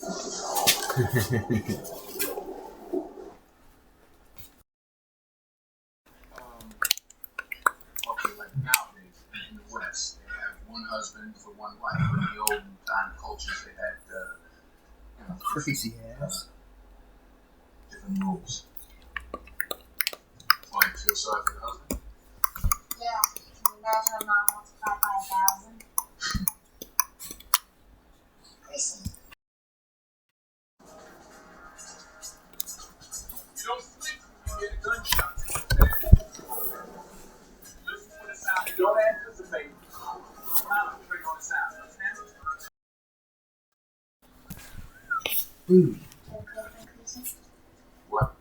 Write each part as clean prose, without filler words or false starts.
Okay, like nowadays in the West, they have one husband for one wife. But in the old time cultures, they had, Crazy ass. different rules. Why you feel sorry for the husband? Yeah, can you imagine a mom multiplied by 1,000? Crazy. You don't sleep when you get a gunshot. Listen for the sound. You don't anticipate. Concentrate on the sound. Understand? What?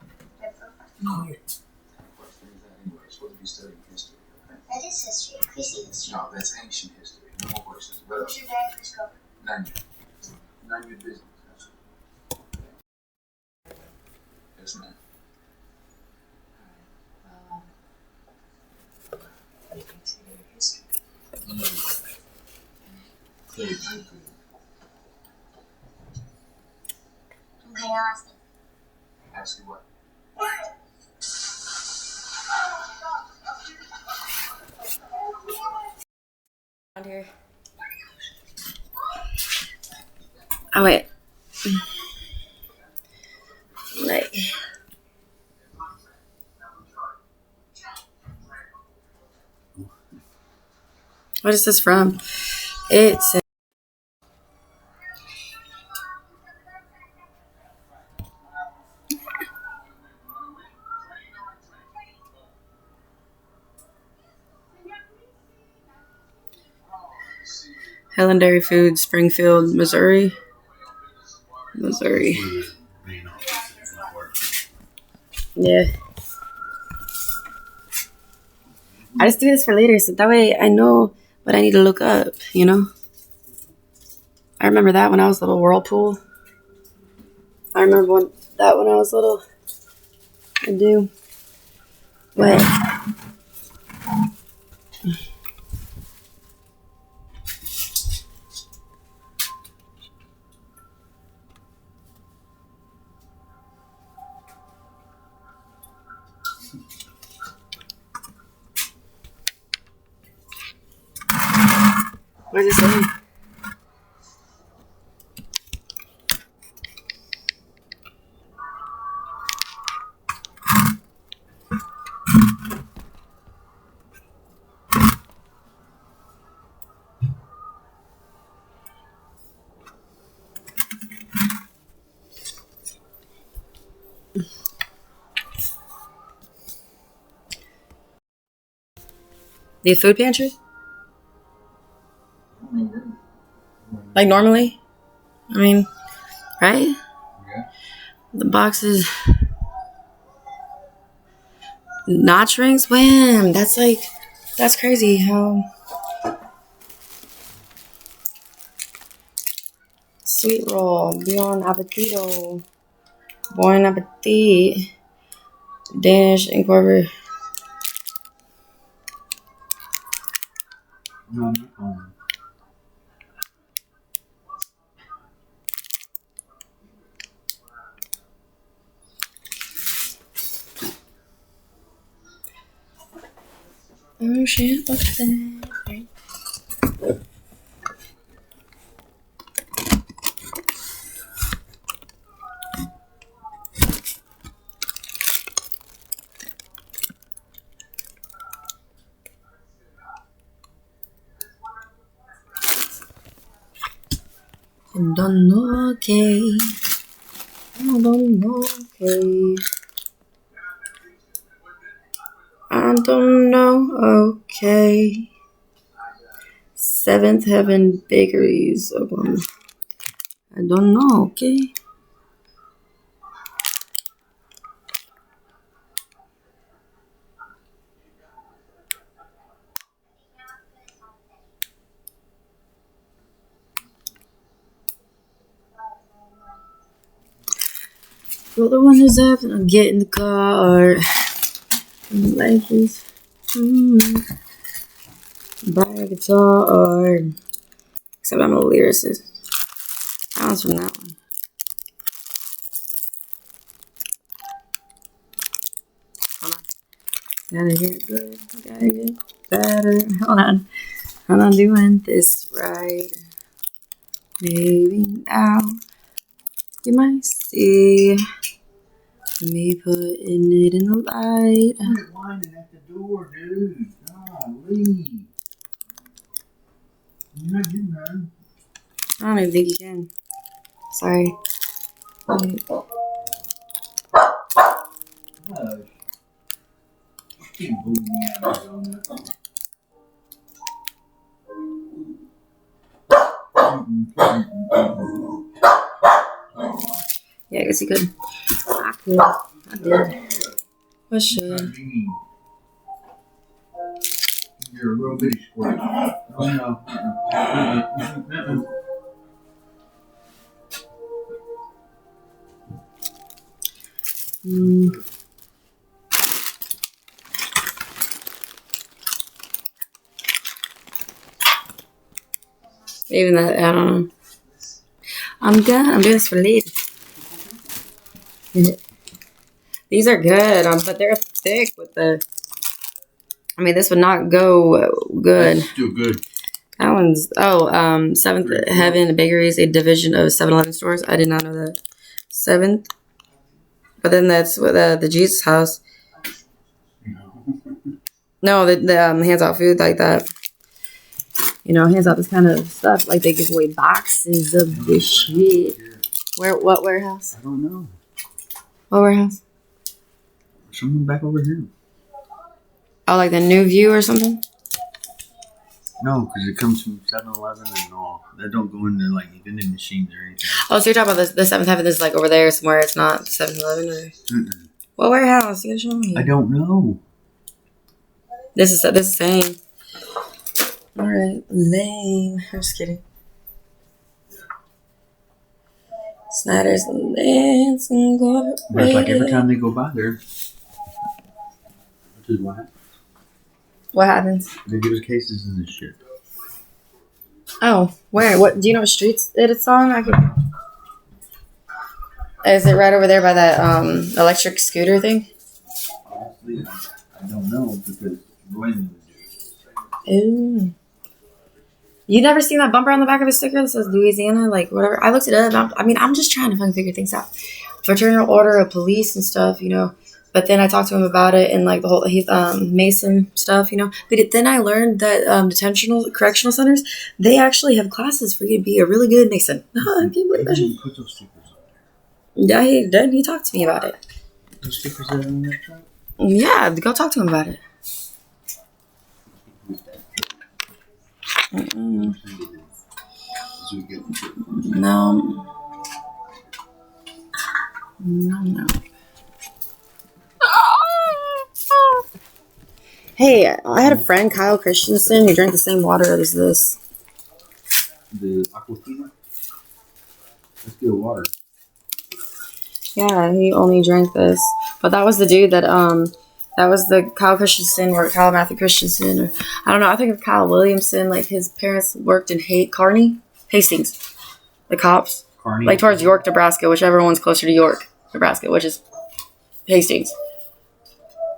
No. What is that anyway? It's supposed to be studying history. Okay? That is history, crazy history. No, that's ancient history. No more questions. What Who's else? your very first girlfriend? None of you. None of your business. Yes, ma'am. Clear. Okay, I'll ask you. Ask you what? Around here. Oh wait. Like. What is this from? It's Helen Dairy Foods, Springfield, Missouri. Missouri. Yeah. I just do this for later, so that way I know what I need to look up, you know? I remember that when I was little, Whirlpool. I remember that when I was little. I do. What? What does it say? The food pantry? Like normally? I mean, right? Yeah. The boxes. Notch rings? Wham! That's crazy how. Sweet roll. Bon appetito. Bon appetit. Danish incorporated. No. Oh shit, what's that? I don't know, okay. I don't know, okay. I don't know, okay. Seventh Heaven Bakeries, Oklahoma. I don't know, okay. Well, the one who's up and I'll get in the car. Life is. Buy a guitar. Except I'm a lyricist. That one's from that one. Gotta get good. Gotta get better. Hold on. Hold on, doing this right. Maybe now you might see me putting it in the light. Quit whining at the door, dude. Leave. You're not getting none. I don't even think you can. Sorry. Wait. Hush. Keep booting me out of donut. Yeah, I guess you could. I could. I did. What should? You're a little bitty squirt. Oh no. Even that, I don't know. I'm done. I'm doing this for later. These are good, but they're thick with the. I mean, this would not go good. Still good. That one's Seventh Heaven Bakery is a division of 7-Eleven stores. I did not know that. Seventh, but then that's with the Jesus House. No, the hands out food like that. You know, hands out this kind of stuff. Like they give away boxes of this shit. What warehouse? I don't know. What warehouse? Someone back over here. Oh, like the New View or something? No, because it comes from 7-Eleven and all. That don't go into like vending machines or anything. Oh, so you're talking about the Seventh Heaven is like over there somewhere. It's not 7-Eleven or what warehouse? You gotta show me. I don't know. This is same. All right, lame. I'm just kidding. Snyder's Lance and But it's like every time they go by there, which is what happens? they give us cases of this shit. Oh, where? What? Do you know what streets it's on? Is it right over there by that electric scooter thing? Honestly, I don't know because Royman would do it. Ooh. You never seen that bumper on the back of a sticker that says Louisiana, like whatever? I looked it up. I'm just trying to fucking figure things out. Fraternal Order of Police and stuff, you know. But then I talked to him about it and like the whole Mason stuff, you know. But then I learned that correctional centers, they actually have classes for you to be a really good Mason. I can't believe that shit. Put those stickers on Yeah, he did. He talked to me about it. there. Those stickers that are on that truck? Yeah, go talk to him about it. Mm-mm. No. Hey, I had a friend, Kyle Christensen, who drank the same water as this. The Aquafina? Let's get water. Yeah, he only drank this. But that was the dude that was the Kyle Christensen or Kyle Matthew Christensen, or I don't know. I think of Kyle Williamson. Like his parents worked in Hastings, the cops, Carney. like towards York, Nebraska, whichever one's closer to York, Nebraska, which is Hastings.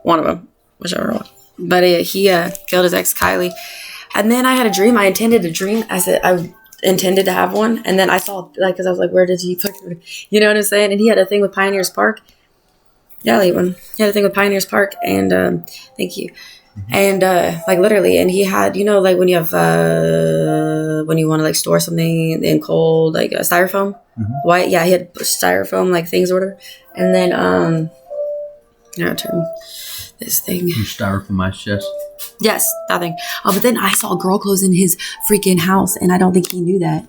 One of them, whichever one. But he killed his ex Kylie, and then I had a dream. I intended to have one, and then I saw because I was like, where did he put it? You know what I'm saying? And he had a thing with Pioneers Park. Yeah, I'll eat one. He had a thing with Pioneers Park, and thank you. And like literally, and he had, you know, like when you have when you want to like store something in cold, like a styrofoam, white. Yeah, he had styrofoam like things or whatever. And then I'll turn this thing. You styrofoam my chest. Yes, that thing. Oh, but then I saw girl clothes in his freaking house, and I don't think he knew that.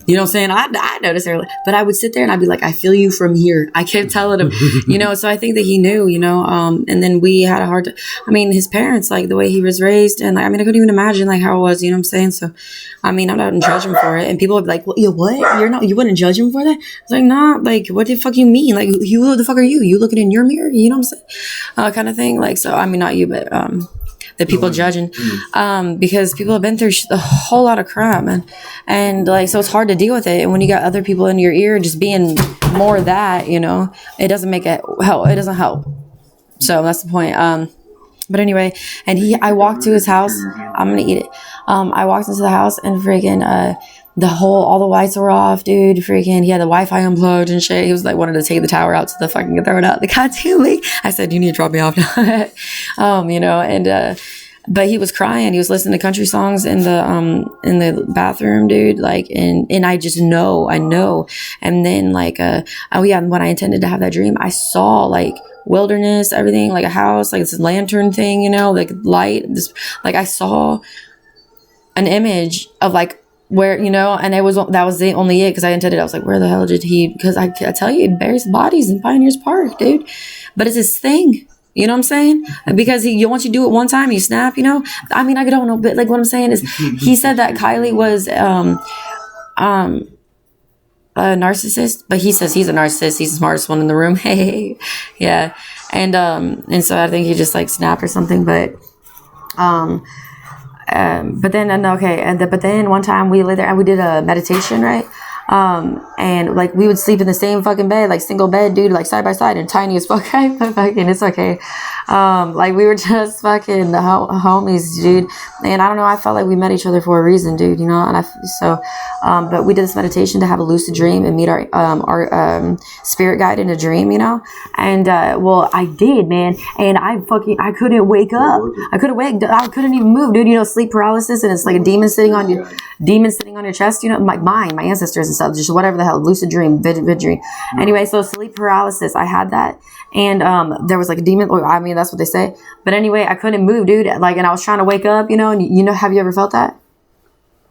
You know what I'm saying? I noticed early, but I would sit there and I'd be like, I feel you from here. I kept telling him, you know, so I think that he knew, you know, and then we had a hard time. I mean, his parents, like the way he was raised, and like, I mean, I couldn't even imagine like how it was, you know what I'm saying? So, I mean, I'm not gonna judge him for it. And people would be like, well, what? You wouldn't judge him for that? It's like, nah, like, what the fuck you mean? Like, who the fuck are you? You looking in your mirror? You know what I'm saying? Kind of thing. Like, so, I mean, not you, but, the people judging, because people have been through a whole lot of crap, man, and like so it's hard to deal with it. And when you got other people in your ear just being more that, you know, it doesn't make it help. It doesn't help. So that's the point. But anyway, and I walked to his house. I'm gonna eat it. I walked into the house and freaking all the lights were off, dude. Freaking, he had the Wi-Fi unplugged and shit. He was like, wanted to take the tower out to the fucking throw it out the goddamn lake. I said, you need to drop me off now. And but he was crying. He was listening to country songs in the bathroom, dude. Like, and I just know. And then when I intended to have that dream, I saw like wilderness, everything, like a house, like this lantern thing, like light. This, like, I saw an image of like where, and that was the only it, because I intended, I was like, where the hell did he? Because I tell you, it buries bodies in Pioneers Park, dude. But it's his thing. You know what I'm saying? Because once you do it one time, you snap, I mean, I don't know, but like what I'm saying is he said that Kylie was a narcissist, but he says he's a narcissist. He's the smartest one in the room. Hey, yeah. And so I think he just like snapped or something, but then one time we lay there and we did a meditation, right? And like we would sleep in the same fucking bed, like single bed, dude, like side by side and tiny as fuck, right? But fucking, it's okay. Like we were just fucking the homies, dude. And I don't know, I felt like we met each other for a reason, dude, and but we did this meditation to have a lucid dream and meet our spirit guide in a dream, and well, I did, man, and I couldn't wake up. I couldn't even move, dude. Sleep paralysis, and it's like a demon sitting on your chest, like my ancestors and stuff, just whatever the hell, lucid dream, vid dream. Anyway, so sleep paralysis, I had that, and there was like a demon. I mean, that's what they say. But anyway, I couldn't move, dude. Like, and I was trying to wake up, and have you ever felt that?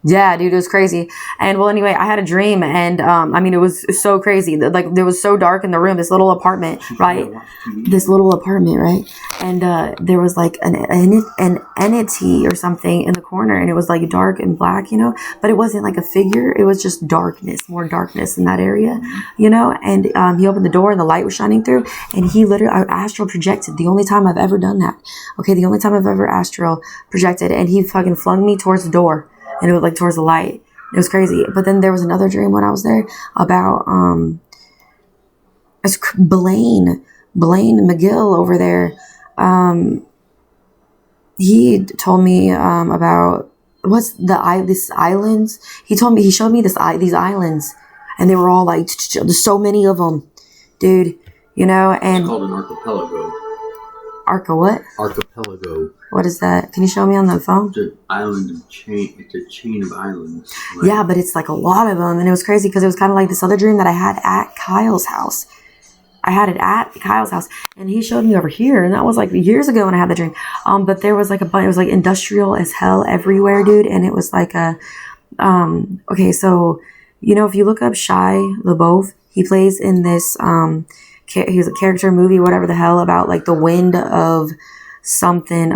Yeah, dude, it was crazy. And well, anyway, I had a dream, and I mean, it was so crazy. Like, there was so dark in the room, this little apartment, right? And there was like an entity or something in the corner, and it was like dark and black, but it wasn't like a figure. It was just darkness, more darkness in that area, and he opened the door and the light was shining through, and he literally astral projected. The only time I've ever done that. Okay, the only time I've ever astral projected, and he fucking flung me towards the door. And it was like towards the light. It was crazy. But then there was another dream when I was there about it's Blaine McGill over there. He told me about these islands. He showed me these islands, and they were all like, there's so many of them, dude. And it's called an archipelago. What? Archipelago. What is that? Can you show me on the phone? It's an island chain. It's a chain of islands. Right? Yeah, but it's like a lot of them, and it was crazy because it was kind of like this other dream that I had at Kyle's house. And he showed me over here, and that was like years ago when I had the dream. But there was like it was like industrial as hell everywhere, dude, and it was like a okay, so if you look up Shia LaBeouf, he plays in this he's a character movie, whatever the hell, about like the wind of something.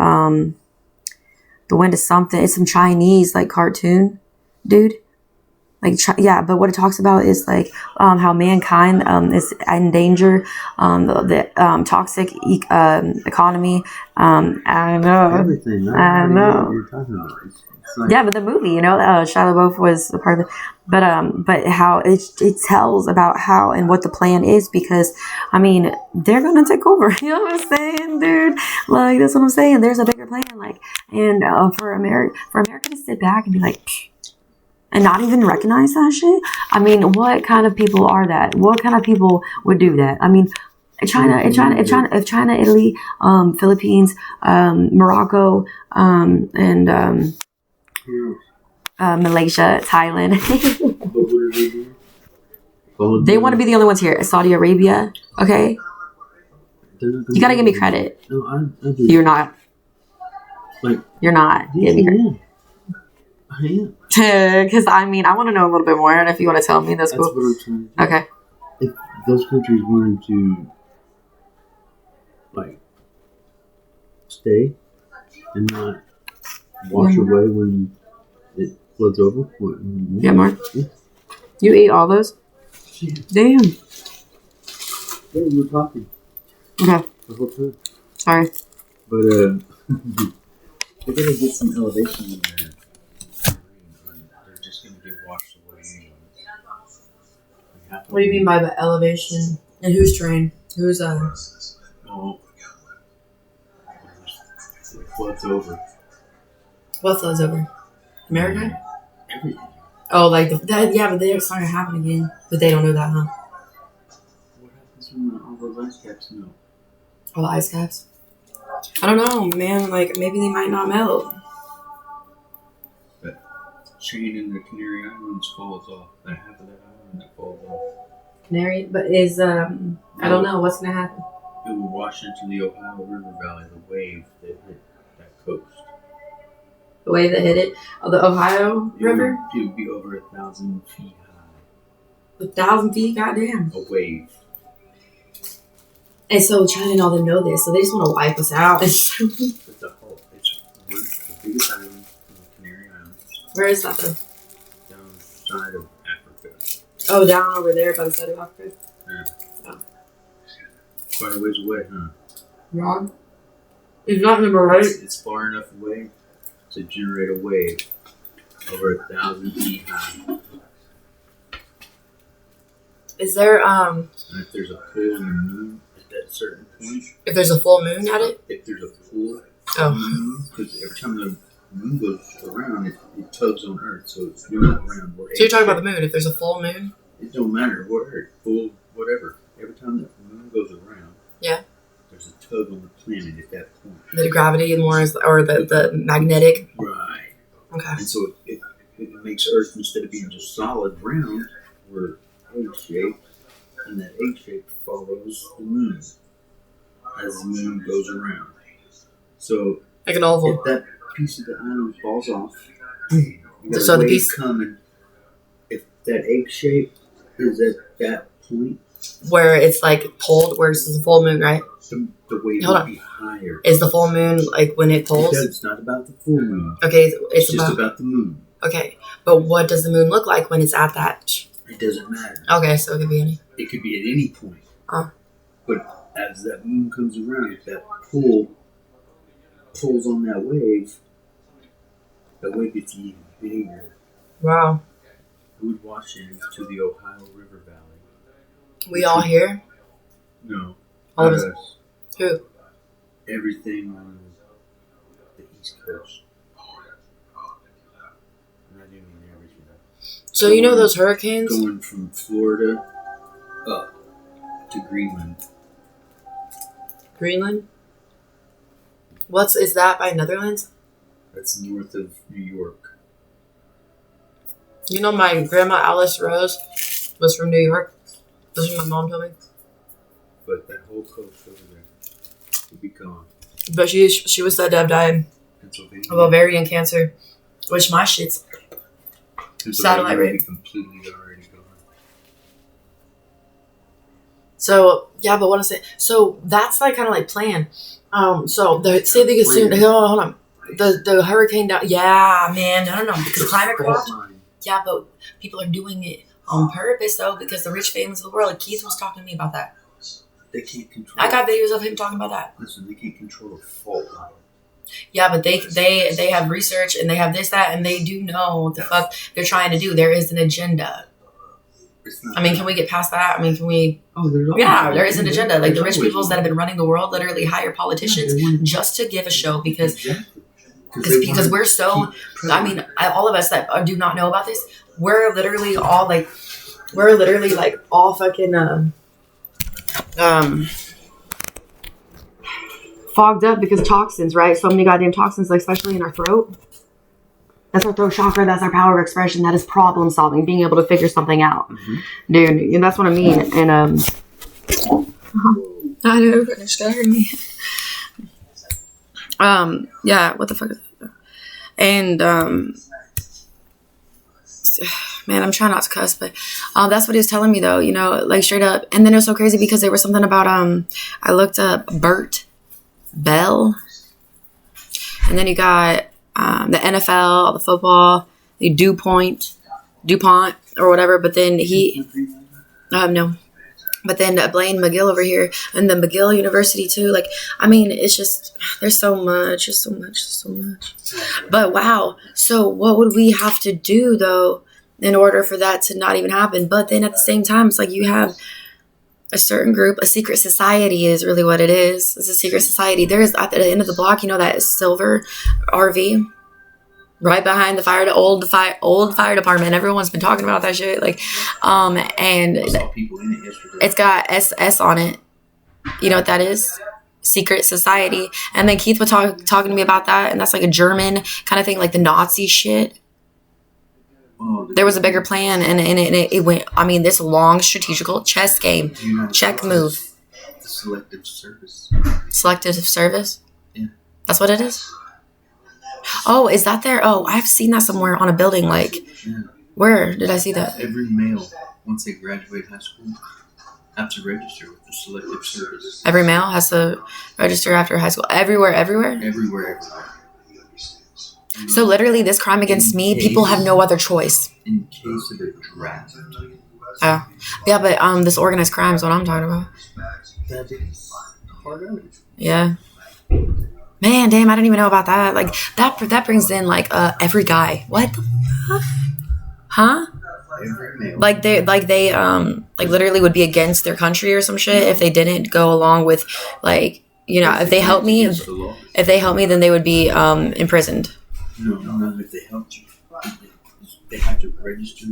It's some Chinese like cartoon, dude. Like but what it talks about is like how mankind is in danger, the toxic economy. I know. Everything. I know. What you're talking about. Like, yeah, but the movie, Shia LaBeouf was a part of it. But how it tells about how and what the plan is, because I mean they're gonna take over. You know what I'm saying, dude? Like, that's what I'm saying. There's a bigger plan, like, and for America to sit back and be like, and not even recognize that shit. I mean, what kind of people are that? What kind of people would do that? I mean, China, Italy, Philippines, Morocco, and Malaysia, Thailand. They want to be the only ones here. Saudi Arabia, okay? You gotta give me credit. No, I do. You're not. Like, you're not. Yeah, give me credit. I am. Because I mean, I want to know a little bit more, and if you want to tell me, that's cool. What I'm trying to do. Okay. If those countries wanted to, like, stay and not wash away when it floods over. Yeah, more. Yeah. You ate all those? Yeah. Damn. Yeah, we were talking. Okay. The whole time. Sorry. But, they're going to get some elevation in there. They're just going to get washed away anyway. What do you mean by the elevation? And whose train? Who's Oh, What's over? What flows over? America? Everything. Oh, like yeah, but they're starting to happen again. But they don't know that, huh? What happens when all those ice caps melt? All the ice caps. I don't know, man. Like maybe they might not melt. That chain in the Canary Islands falls off. That half of that island that falls off. Canary, but is I don't know what's gonna happen. It will wash into the Ohio River Valley, the wave that hit that coast. The wave that hit it, the Ohio River, It would be over 1,000 feet high. 1,000 feet, goddamn. A wave. And so China and all them know this, so they just want to wipe us out. But the whole, it's the biggest island in the Canary Islands, Where is that though? down the side of Africa. Oh, down over there by the side of Africa. Quite a ways away, huh? Wrong. It's not number right. It's far enough away to generate a wave over 1,000 feet high. Is there And if there's a pull in the moon at that certain point, if there's a full moon at it? if there's a pull Oh. on the moon, because every time the moon goes around, it tugs on Earth, so it's you're not around. So you're talking about the moon? If there's a full moon? It don't matter what Earth, full, whatever. Every time that moon goes around, Yeah. there's a tug on the planet at that point. The gravity and more is, or the magnetic. Right. Okay. And so it makes Earth, instead of being just solid round, we're egg-shaped, and that egg shape follows the moon as the moon goes around. So Like an oval. if that piece of the island falls off, you got So a the wave piece- coming. If that egg shape is at that point, Where it's like pulled, where it's a full moon, right? the wave Hold will on. be higher. Is the full moon like when it pulls? Because it's not about the full moon. Okay, It's it's just about. about the moon. Okay, but what does the moon look like when it's at that? It doesn't matter. Okay, so it could be any. It could be at any point. Oh. But as that moon comes around, if that pull pulls on that wave gets even bigger. Wow. It would wash into the Ohio River Valley. We all here? No. All of not us. us. Who? Everything on the East Coast. And I do mean everything. So you know those hurricanes? Going from Florida up to Greenland. Greenland? Is that by Netherlands? That's north of New York. You know my grandma Alice Rose was from New York. That's what my mom told me. But that whole coast over there would be gone. But she was said to have died Pennsylvania. of ovarian cancer, which my shit's satellite would rate. be completely already gone. So yeah, but what I say? So that's like kind of like planned. So say they get soon. Hold on. The hurricane down. Yeah, man. No, because climate watch. Yeah, but people are doing it on purpose though, because the rich families of the world. Like Keith was talking to me about that. They can't control. I got videos of him talking about that. Listen, they can't control a fault line. Yeah, but they have research and they have this, that, and they do know what the fuck they're trying to do. There is an agenda. It's not. I mean, can we get past that? I mean, can we? Oh, there's always Yeah, there is an agenda. Like the there's rich always peoples that have been running the world literally hire politicians just to give a show because Exactly. because we're so. I mean, all of us that do not know about this, we're literally all like all fucking fogged up because toxins, right? So many goddamn toxins, like especially in our throat. That's our throat chakra. That's our power of expression. That is problem solving, being able to figure something out, dude. And that's what I mean. And I know it scared me. Yeah. What the fuck is that? And man, I'm trying not to cuss, but that's what he was telling me though. You know, like straight up. And then it was so crazy because there was something about I looked up Bert Bell, and then you got the NFL, the football, the DuPont or whatever. But then no. But then Blaine McGill over here, and the McGill University too. Like, I mean, it's just there's so much. But wow. So what would we have to do though in order for that to not even happen? But then at the same time, it's like you have a certain group, a secret society is really what it is. It's a secret society. There's at the end of the block, you know, that silver RV right behind the old fire department. Everyone's been talking about that shit. Like, and I saw people in it yesterday. it's got SS on it. You know what that is? Secret society. And then Keith was talking to me about that, and that's like a German kind of thing, like the Nazi shit. There was a bigger plan, and it went. I mean, this long strategical chess game, check move. The selective service. Selective service. Yeah. That's what it is. Oh, is that there? Oh, I've seen that somewhere on a building. Like, Yeah. where did I see that? Every male, once they graduate high school, have to register with the selective service. Every male has to register after high school. Everywhere. Everywhere. So literally, this crime against me, people have no other choice. In case of a draft. Oh, yeah, but this organized crime is what I'm talking about. That is harder. Yeah. Man, damn, I didn't even know about that. Like that brings in like every guy. What the fuck? Huh? Every male. Like they literally would be against their country or some shit if they didn't go along with, like, you know, if they help me, Against the law. then they would be imprisoned. No, not if they helped you. They have to register.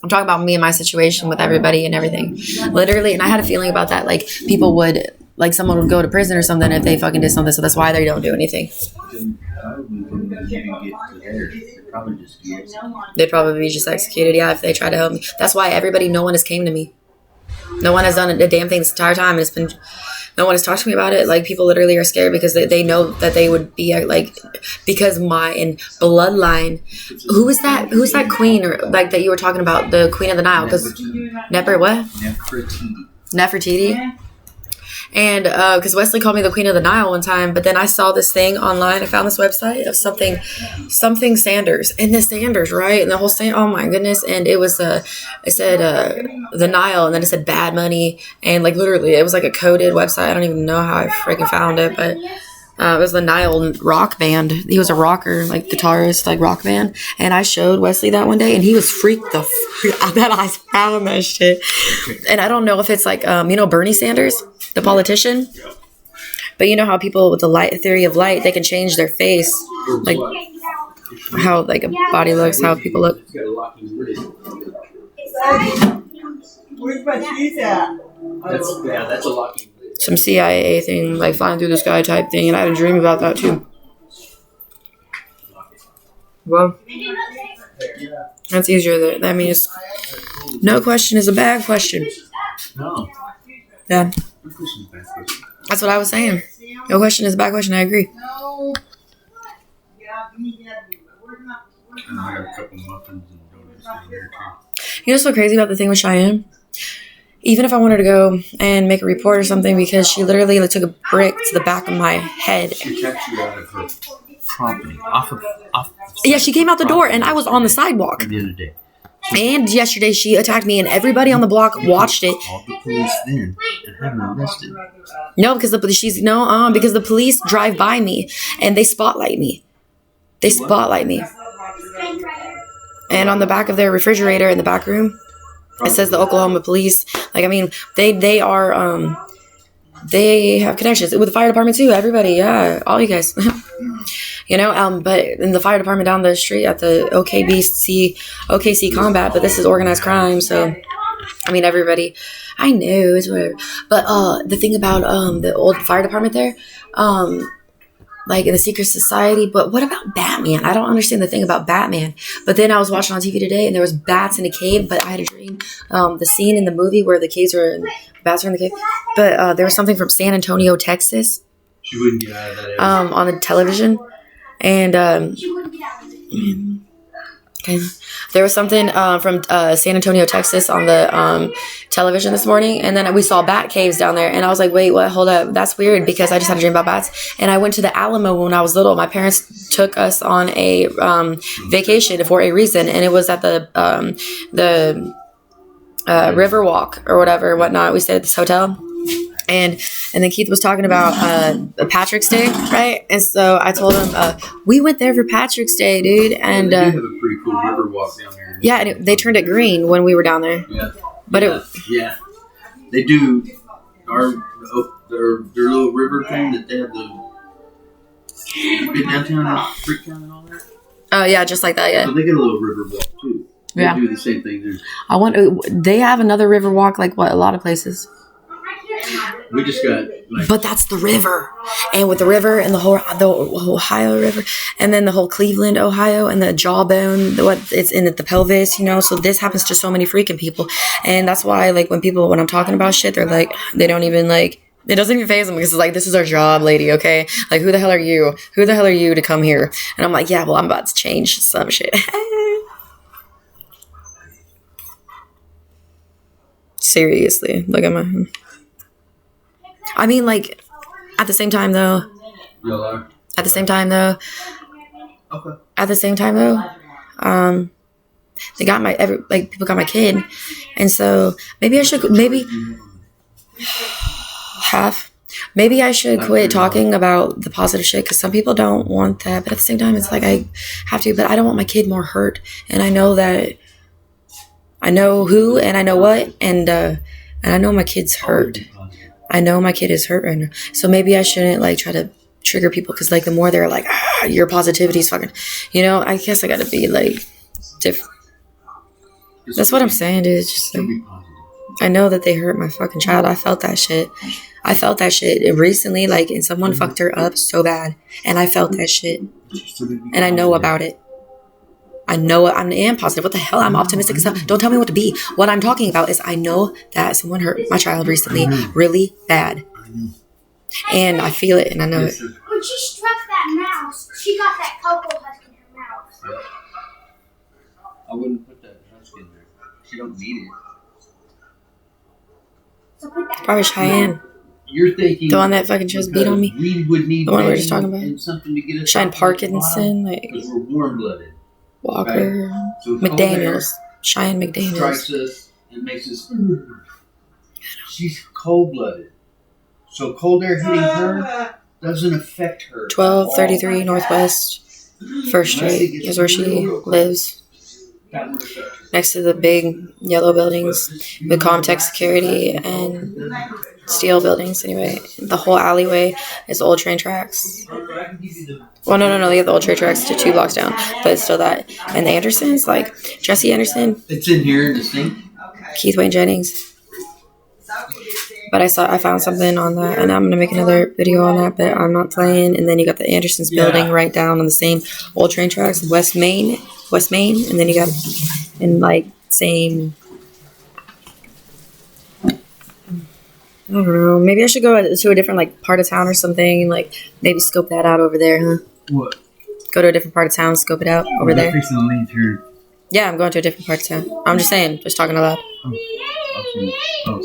I'm talking about me and my situation with everybody and everything. Literally, and I had a feeling about that. Like, people would, like, someone would go to prison or something if they fucking did something. So that's why they don't do anything. Then probably wouldn't even get to there. They'd probably just get executed. They'd probably be just executed, yeah, if they try to help me. That's why no one has came to me. No one has done a damn thing this entire time. And no one has talked to me about it. Like, people literally are scared because they know that they would be, like, because my bloodline. Who's that queen, or like that you were talking about, the Queen of the Nile? Because Nefertiti. And because Wesley called me the Queen of the Nile one time, but then I saw this thing online. I found this website of something Sanders, and the Sanders, right? And the whole thing, oh my goodness. And it was, it said the Nile, and then it said Bad Money. And like literally, it was like a coded website. I don't even know how I freaking found it, but it was the Nile rock band. He was a rocker, like guitarist, like rock band. And I showed Wesley that one day, and he was freaked the out that I found that shit. And I don't know if it's like, you know, Bernie Sanders, the politician. But you know how people with the light theory of light, they can change their face, like how like a body looks, how people look. Where's my cheese at? That's a lucky. Some CIA thing, like flying through the sky type thing, and I had a dream about that too. Well, that's easier. That means no question is a bad question. No. Yeah, that's what I was saying. No question is a bad question. I agree. I got a couple muffins and donuts in there too. You know what's so crazy about the thing with Cheyenne? Even if I wanted to go and make a report or something, because she literally like, took a brick to the back of my head. She attacked you out of her property, off. Yeah, she came out the door, and I was on the sidewalk. The other day. And yesterday, she attacked me, and everybody on the block watched it. Called the police then and had her arrested. No, because because the police drive by me and they spotlight me. And on the back of their refrigerator in the back room, it says the Oklahoma police. Like, I mean, they are they have connections with the fire department too. Everybody, yeah, all you guys. You know, but in the fire department down the street at the OKC combat, but this is organized crime, so I mean everybody. I know, it's whatever. But the thing about the old fire department there, like in the secret society, but what about Batman? I don't understand the thing about Batman. But then I was watching on TV today, and there was bats in a cave, but I had a dream. The scene in the movie where the caves were and bats were in the cave. But there was something from San Antonio, Texas. She wouldn't get out of that area. On the television. And okay. There was something from San Antonio, Texas on the television this morning. And then we saw bat caves down there. And I was like, wait, what? Hold up. That's weird because I just had a dream about bats. And I went to the Alamo when I was little. My parents took us on a vacation for a reason. And it was at the Riverwalk or whatever, whatnot. We stayed at this hotel. And then Keith was talking about Patrick's Day, right? And so I told him, we went there for Patrick's Day, dude. And they have a pretty cool river walk down there. yeah, and they turned it green when we were down there. Yeah. But Yeah. They do their little river thing that they have the been downtown and Freaktown and all that. Oh yeah, just like that. Yeah. So they get a little river walk too. They Yeah. do the same thing there. I want. They have another river walk like what a lot of places. We just got like But that's the river, and with the river and the Ohio River, and then the whole Cleveland, Ohio, and the jawbone, it's in the pelvis, you know. So this happens to so many freaking people, and that's why like when I'm talking about shit, they're like they don't even like. It doesn't even faze them because it's like, this is our job, lady, okay? Like, who the hell are you? Who the hell are you to come here? And I'm like, yeah, well, I'm about to change some shit. Seriously, look at my. I mean, like, at the same time, though. y'all are. At the same time, though. Okay. At the same time, though. They got people got my kid, and so maybe I should quit talking about the positive shit because some people don't want that, but at the same time, it's like I have to. But I don't want my kid more hurt, and I know that. I know who and I know what, and I know my kid's hurt. I know my kid is hurt right now. So maybe I shouldn't like try to trigger people because like the more they're like, your positivity is fucking, you know, I guess I gotta be like different. That's what I'm saying, dude. It's just like, I know that they hurt my fucking child. I felt that shit. Recently, like, and someone fucked her up so bad. And I felt that shit. And I know about it. I know I am positive. What the hell? I'm optimistic as hell. Don't tell me what to be. What I'm talking about is I know that someone hurt my child recently really bad. And I feel it and I know it. When she struck that mouse, she got that cocoa husk in her mouth. I wouldn't put that husk in there. She don't need it. So put that. Probably Cheyenne. You're thinking The one that fucking just beat on me. We would need The one we were just talking about. and something to get us Cheyenne off the Parkinson, like bottom, 'cause we're warm-blooded. Walker, So McDaniels. Cheyenne McDaniels. strikes us and makes us. She's cold-blooded, so cold air hitting her doesn't affect her. 1233 Northwest 1st Street is where she lives. That would affect her. Next to the big yellow buildings with Comtech security and steel buildings. Anyway, the whole alleyway is old train tracks. Well, no. They have the old train tracks to 2 blocks down, but it's still that. And the Andersons, like Jesse Anderson, It's in here in the sink. Keith Wayne Jennings. But I found something on that, and I'm gonna make another video on that. But I'm not playing. And then you got the Andersons building right down on the same old train tracks, West Main, and then you got in like same. I don't know. Maybe I should go to a different like part of town or something. Like maybe scope that out over there, huh? What? Go to a different part of town, scope it out over there. Fixing to leave here. Yeah, I'm going to a different part of town. I'm just saying, just talking aloud. Oh, sorry.